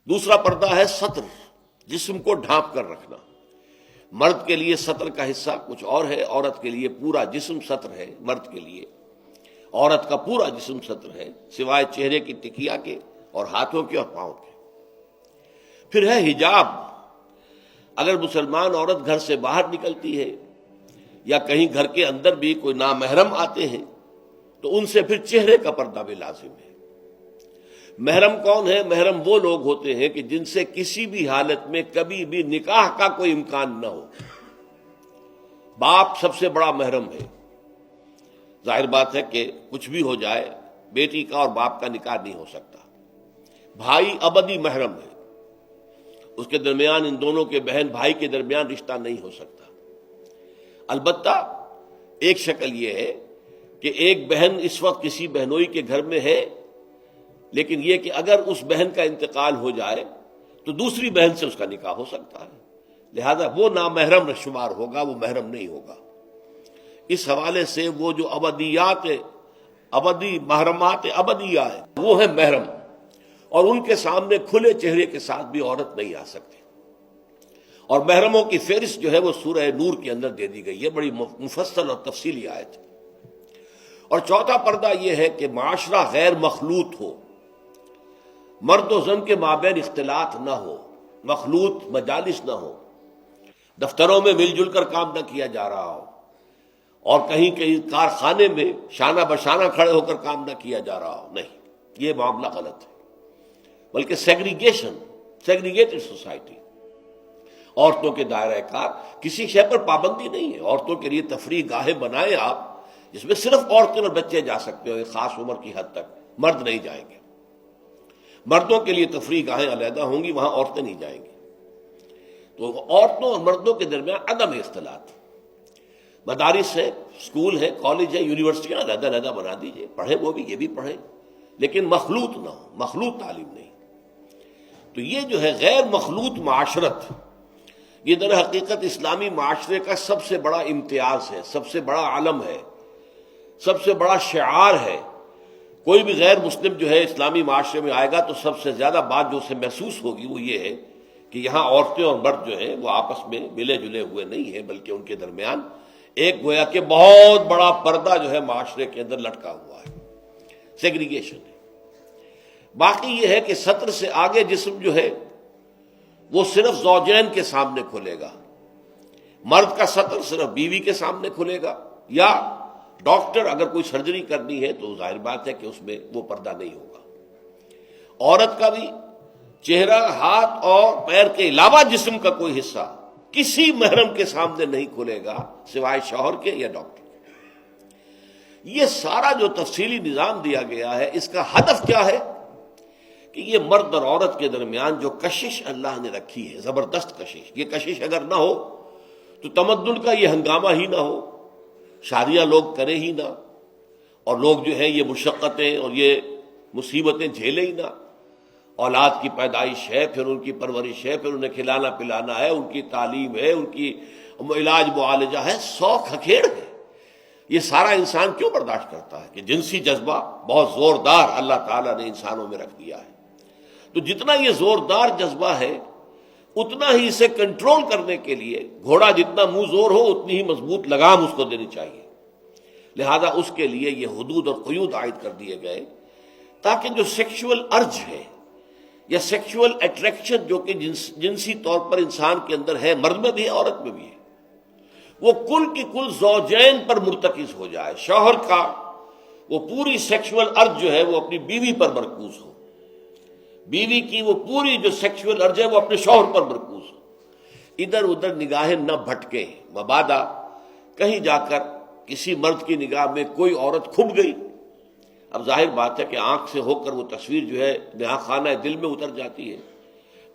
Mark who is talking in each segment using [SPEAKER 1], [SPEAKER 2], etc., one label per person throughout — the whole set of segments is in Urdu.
[SPEAKER 1] دوسرا پردہ ہے سطر، جسم کو ڈھانپ کر رکھنا۔ مرد کے لیے سطر کا حصہ کچھ اور ہے، عورت کے لیے پورا جسم سطر ہے۔ مرد کے لیے عورت کا پورا جسم سطر ہے، سوائے چہرے کی ٹکیا کے اور ہاتھوں کے اور پاؤں کے۔ پھر ہے حجاب۔ اگر مسلمان عورت گھر سے باہر نکلتی ہے یا کہیں گھر کے اندر بھی کوئی نامحرم آتے ہیں تو ان سے پھر چہرے کا پردہ بھی لازم ہے۔ محرم کون ہے؟ محرم وہ لوگ ہوتے ہیں کہ جن سے کسی بھی حالت میں کبھی بھی نکاح کا کوئی امکان نہ ہو۔ باپ سب سے بڑا محرم ہے۔ ظاہر بات ہے کہ کچھ بھی ہو جائے بیٹی کا اور باپ کا نکاح نہیں ہو سکتا۔ بھائی ابدی محرم ہے، اس کے درمیان ان دونوں کے بہن بھائی کے درمیان رشتہ نہیں ہو سکتا۔ البتہ ایک شکل یہ ہے کہ ایک بہن اس وقت کسی بہنوئی کے گھر میں ہے، لیکن یہ کہ اگر اس بہن کا انتقال ہو جائے تو دوسری بہن سے اس کا نکاح ہو سکتا ہے، لہذا وہ نامحرم شمار ہوگا، وہ محرم نہیں ہوگا۔ اس حوالے سے وہ جو ابدی محرمات ابدیہ ہیں وہ ہے محرم، اور ان کے سامنے کھلے چہرے کے ساتھ بھی عورت نہیں آ سکتی۔ اور محرموں کی فہرست جو ہے وہ سورہ نور کے اندر دے دی گئی ہے، بڑی مفصل اور تفصیلی آیت ہے۔ اور چوتھا پردہ یہ ہے کہ معاشرہ غیر مخلوط ہو، مرد و زن کے مابین اختلاط نہ ہو، مخلوط مجالس نہ ہو، دفتروں میں مل جل کر کام نہ کیا جا رہا ہو، اور کہیں کارخانے میں شانہ بشانہ کھڑے ہو کر کام نہ کیا جا رہا ہو، نہیں، یہ معاملہ غلط ہے۔ بلکہ سیگریگیٹڈ سوسائٹی، عورتوں کے دائرہ کار کسی شے پر پابندی نہیں ہے۔ عورتوں کے لیے تفریح گاہیں بنائیں آپ جس میں صرف عورتیں اور بچے جا سکتے ہو ایک خاص عمر کی حد تک، مرد نہیں جائیں گے۔ مردوں کے لیے تفریح گاہیں علیحدہ ہوں گی، وہاں عورتیں نہیں جائیں گی۔ تو عورتوں اور مردوں کے درمیان عدم اختلاط، مدارس ہے، اسکول ہے، کالج ہے، یونیورسٹیاں علیحدہ علیحدہ بنا دیجئے، پڑھیں وہ بھی، یہ بھی پڑھیں، لیکن مخلوط نہ ہو، مخلوط تعلیم نہیں۔ تو یہ جو ہے غیر مخلوط معاشرت، یہ در حقیقت اسلامی معاشرے کا سب سے بڑا امتیاز ہے، سب سے بڑا علم ہے، سب سے بڑا شعار ہے۔ کوئی بھی غیر مسلم جو ہے اسلامی معاشرے میں آئے گا تو سب سے زیادہ بات جو اسے محسوس ہوگی وہ یہ ہے کہ یہاں عورتیں اور مرد جو ہیں وہ آپس میں ملے جلے ہوئے نہیں ہیں، بلکہ ان کے درمیان ایک گویا کہ بہت بڑا پردہ جو ہے معاشرے کے اندر لٹکا ہوا ہے، سیگریگیشن ہے۔ باقی یہ ہے کہ سطر سے آگے جسم جو ہے وہ صرف زوجین کے سامنے کھلے گا۔ مرد کا سطر صرف بیوی کے سامنے کھلے گا، یا ڈاکٹر اگر کوئی سرجری کرنی ہے تو ظاہر بات ہے کہ اس میں وہ پردہ نہیں ہوگا۔ عورت کا بھی چہرہ، ہاتھ اور پیر کے علاوہ جسم کا کوئی حصہ کسی محرم کے سامنے نہیں کھلے گا سوائے شوہر کے یا ڈاکٹر کے۔ یہ سارا جو تفصیلی نظام دیا گیا ہے، اس کا ہدف کیا ہے کہ یہ مرد اور عورت کے درمیان جو کشش اللہ نے رکھی ہے، زبردست کشش، یہ کشش اگر نہ ہو تو تمدن کا یہ ہنگامہ ہی نہ ہو، شادیاں لوگ کریں ہی نہ، اور لوگ جو ہیں یہ مشقتیں اور یہ مصیبتیں جھیلیں ہی نہ۔ اولاد کی پیدائش ہے، پھر ان کی پرورش ہے، پھر انہیں کھلانا پلانا ہے، ان کی تعلیم ہے، ان کی علاج معالجہ ہے، 100 کھکھیڑ ہے۔ یہ سارا انسان کیوں برداشت کرتا ہے کہ جنسی جذبہ بہت زوردار اللہ تعالیٰ نے انسانوں میں رکھ دیا ہے۔ تو جتنا یہ زوردار جذبہ ہے اتنا ہی اسے کنٹرول کرنے کے لیے گھوڑا جتنا منہ زور ہو اتنی ہی مضبوط لگام اس کو دینی چاہیے۔ لہذا اس کے لیے یہ حدود اور قیود عائد کر دیے گئے تاکہ جو سیکشول ارج ہے یا سیکشول اٹریکشن جو کہ جنسی طور پر انسان کے اندر ہے، مرد میں بھی ہے عورت میں بھی ہے، وہ کل کی کل زوجین پر مرتکز ہو جائے۔ شوہر کا وہ پوری سیکشول ارج جو ہے وہ اپنی بیوی پر مرکوز ہو، بیوی کی وہ پوری جو سیکشول ارج ہے وہ اپنے شوہر پر مرکوز ہو، ادھر ادھر نگاہیں نہ بھٹکیں۔ مبادا کہیں جا کر کسی مرد کی نگاہ میں کوئی عورت کھب گئی، اب ظاہر بات ہے کہ آنکھ سے ہو کر وہ تصویر جو ہے نہا خانہ دل میں اتر جاتی ہے،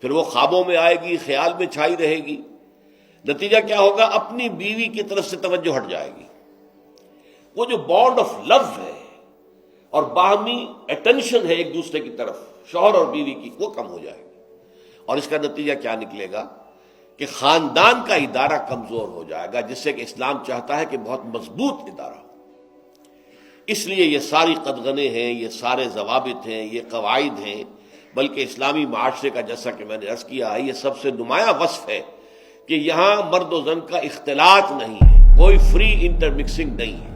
[SPEAKER 1] پھر وہ خوابوں میں آئے گی، خیال میں چھائی رہے گی، نتیجہ کیا ہوگا؟ اپنی بیوی کی طرف سے توجہ ہٹ جائے گی۔ وہ جو بانڈ آف لو ہے اور باہمی اٹینشن ہے ایک دوسرے کی طرف شوہر اور بیوی کی، وہ کم ہو جائے گی، اور اس کا نتیجہ کیا نکلے گا کہ خاندان کا ادارہ کمزور ہو جائے گا، جس سے کہ اسلام چاہتا ہے کہ بہت مضبوط ادارہ ہو۔ اس لیے یہ ساری قدغنیں ہیں، یہ سارے ضوابط ہیں، یہ قواعد ہیں، بلکہ اسلامی معاشرے کا جیسا کہ میں نے عرض کیا یہ سب سے نمایاں وصف ہے کہ یہاں مرد و زن کا اختلاط نہیں ہے، کوئی فری انٹر مکسنگ نہیں ہے۔